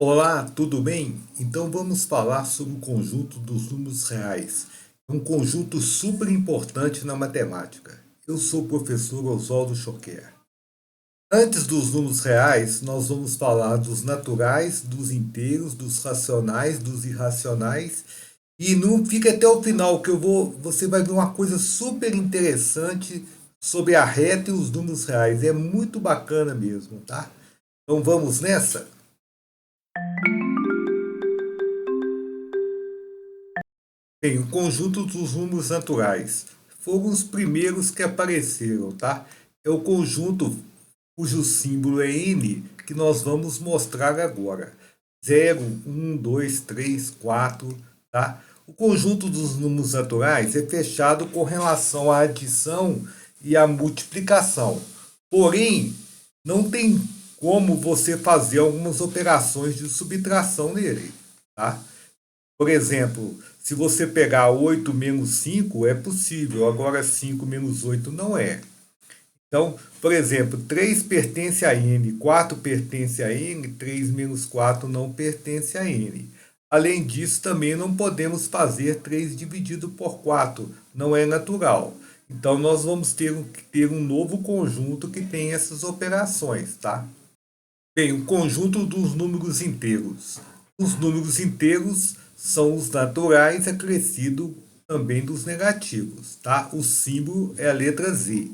Olá, tudo bem? Então vamos falar sobre o conjunto dos números reais. É um conjunto super importante na matemática. Eu sou o professor Oswaldo Choquer. Antes dos números reais, nós vamos falar dos naturais, dos inteiros, dos racionais, dos irracionais. E não fica até o final que você vai ver uma coisa super interessante sobre a reta e os números reais. É muito bacana mesmo, tá? Então vamos nessa? Bem, o conjunto dos números naturais foram os primeiros que apareceram, tá? É o conjunto cujo símbolo é n que nós vamos mostrar agora. 0, 1, 2, 3, 4, tá? O conjunto dos números naturais é fechado com relação à adição e à multiplicação. Porém, não tem como você fazer algumas operações de subtração nele, tá? Por exemplo, se você pegar 8 menos 5 é possível, agora 5 menos 8 não é. Então, por exemplo, 3 pertence a n, 4 pertence a n, 3 menos 4 não pertence a n. Além disso, também não podemos fazer 3 dividido por 4, não é natural. Então, nós vamos que ter um novo conjunto que tem essas operações, tá? Bem, o conjunto dos números inteiros. Os números inteiros são os naturais acrescido também dos negativos, tá? O símbolo é a letra Z.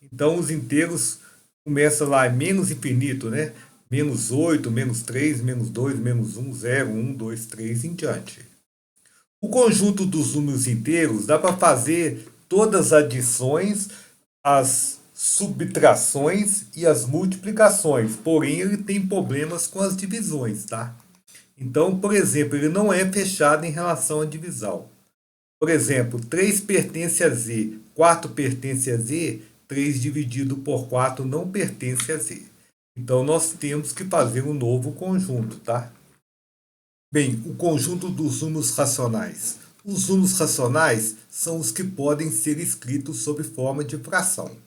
Então, os inteiros começam lá, menos infinito, né? Menos 8, menos 3, menos 2, menos 1, 0, 1, 2, 3 em diante. O conjunto dos números inteiros dá para fazer todas as adições, as subtrações e as multiplicações, porém ele tem problemas com as divisões, tá? Então, por exemplo, ele não é fechado em relação à divisão. Por exemplo, 3 pertence a Z, 4 pertence a Z, 3 dividido por 4 não pertence a Z. Então, nós temos que fazer um novo conjunto, tá? Bem, o conjunto dos números racionais. Os números racionais são os que podem ser escritos sob forma de fração.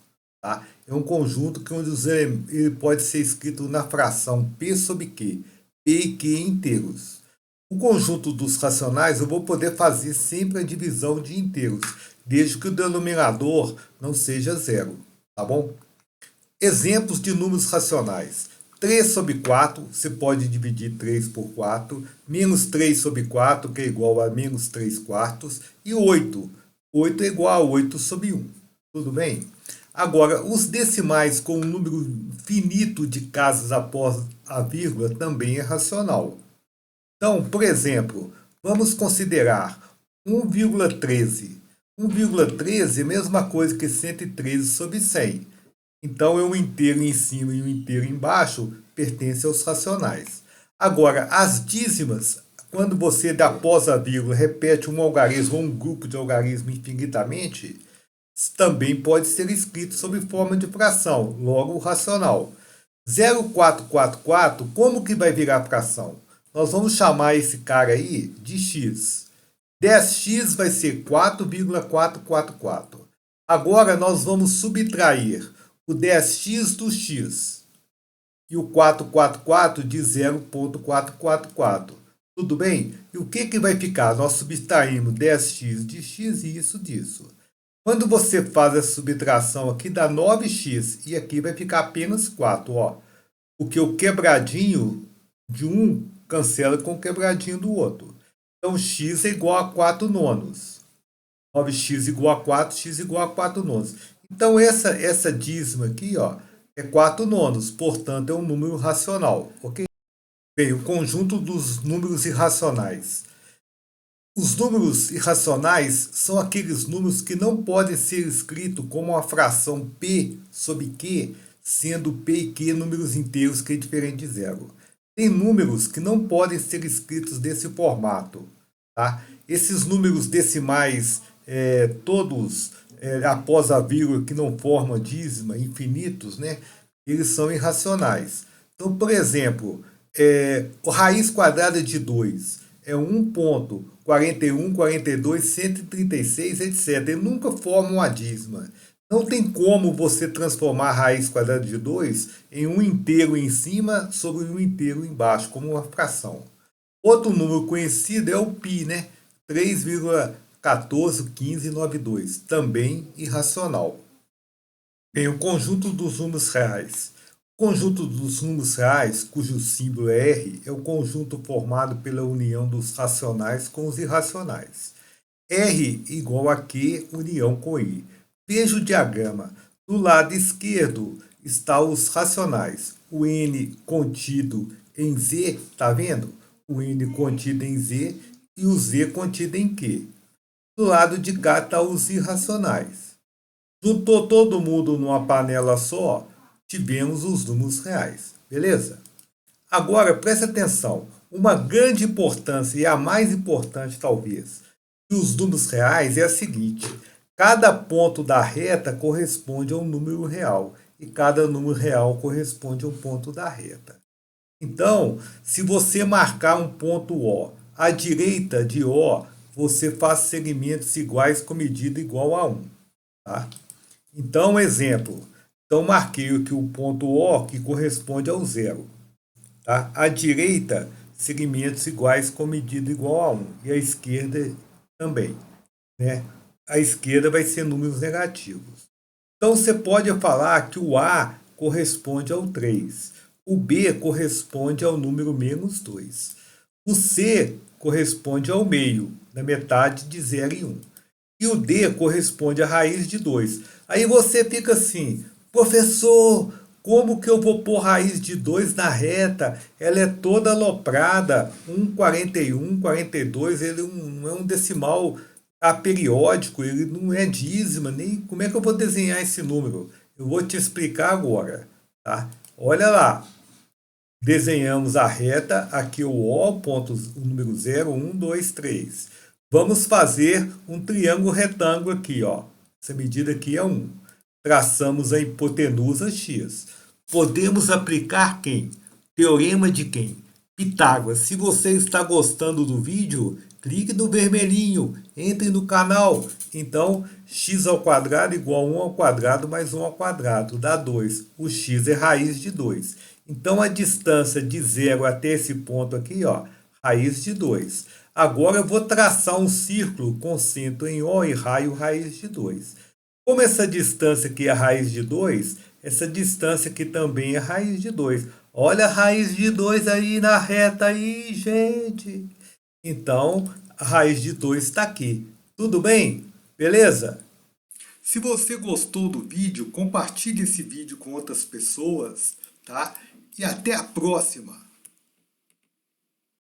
Tá? É um conjunto que onde ele pode ser escrito na fração P sobre Q, P e Q inteiros. O conjunto dos racionais eu vou poder fazer sempre a divisão de inteiros, desde que o denominador não seja zero. Tá bom? Exemplos de números racionais. 3 sobre 4, você pode dividir 3 por 4. Menos 3 sobre 4, que é igual a menos 3 quartos. E 8. 8 é igual a 8 sobre 1. Tudo bem? Agora, os decimais com um número finito de casas após a vírgula também é racional. Então, por exemplo, vamos considerar 1,13. 1,13 é a mesma coisa que 113 sobre 100. Então, é um inteiro em cima e um inteiro embaixo, pertence aos racionais. Agora, as dízimas, quando você, após a vírgula, repete um algarismo ou um grupo de algarismo infinitamente, também pode ser escrito sob forma de fração, logo racional. 0,444, como que vai virar fração? Nós vamos chamar esse cara aí de x. 10x vai ser 4,444. Agora nós vamos subtrair o 10x do x e o 444 de 0,444. Tudo bem? E o que vai ficar? Nós subtraímos 10x de x e isso disso. Quando você faz a subtração aqui, dá 9x e aqui vai ficar apenas 4. Ó. Porque o quebradinho de um cancela com o quebradinho do outro. Então, x é igual a 4 nonos. 9x igual a 4, x igual a 4 nonos. Então, essa dízima aqui ó, é 4 nonos, portanto, é um número racional. Ok? Bem, o conjunto dos números irracionais. Os números irracionais são aqueles números que não podem ser escritos como a fração p sobre q, sendo p e q números inteiros que é diferente de zero. Tem números que não podem ser escritos desse formato. Tá? Esses números decimais, todos após a vírgula que não formam dízima, infinitos, né? Eles são irracionais. Então, por exemplo, a raiz quadrada de 2 é 1,41, 42, 136, etc. Ele nunca forma uma dízima. Não tem como você transformar a raiz quadrada de 2 em um inteiro em cima sobre um inteiro embaixo, como uma fração. Outro número conhecido é o π, né? 3,141592, também irracional. Bem, o conjunto dos números reais. O conjunto dos números reais, cujo símbolo é R, é o conjunto formado pela união dos racionais com os irracionais. R igual a Q, união com I. Veja o diagrama. Do lado esquerdo estão os racionais. O N contido em Z, tá vendo? O N contido em Z e o Z contido em Q. Do lado de cá estão os irracionais. Juntou todo mundo numa panela só, tivemos os números reais. Beleza? Agora, preste atenção. Uma grande importância, e a mais importante talvez, dos números reais é a seguinte. Cada ponto da reta corresponde a um número real. E cada número real corresponde a um ponto da reta. Então, se você marcar um ponto O, à direita de O, você faz segmentos iguais com medida igual a 1. Tá? Então, exemplo. Então, marquei aqui o ponto O, que corresponde ao zero. Tá? À direita, segmentos iguais com medida igual a 1. E à esquerda também. Né? A esquerda vai ser números negativos. Então, você pode falar que o A corresponde ao 3. O B corresponde ao número menos 2. O C corresponde ao meio, na metade de 0 e 1. E o D corresponde à raiz de 2. Aí você fica assim, professor, como que eu vou pôr raiz de 2 na reta? Ela é toda aloprada, 1,41, 42, ele não é um decimal aperiódico, ele não é dízima, nem como é que eu vou desenhar esse número? Eu vou te explicar agora, tá? Olha lá, desenhamos a reta, aqui o O, ponto, o número 0, 1, 2, 3. Vamos fazer um triângulo retângulo aqui, ó. Essa medida aqui é 1. Traçamos a hipotenusa x. Podemos aplicar quem? Teorema de quem? Pitágoras. Se você está gostando do vídeo, clique no vermelhinho, entre no canal. Então, x ao quadrado igual a 1 ao quadrado mais 1 ao quadrado, dá 2. O x é raiz de 2. Então, a distância de 0 até esse ponto aqui, ó, raiz de 2. Agora, eu vou traçar um círculo com centro em O e raio raiz de 2. Como essa distância aqui é raiz de 2, essa distância aqui também é raiz de 2. Olha a raiz de 2 aí na reta aí, gente. Então, a raiz de 2 está aqui. Tudo bem? Beleza? Se você gostou do vídeo, compartilhe esse vídeo com outras pessoas, tá? E até a próxima!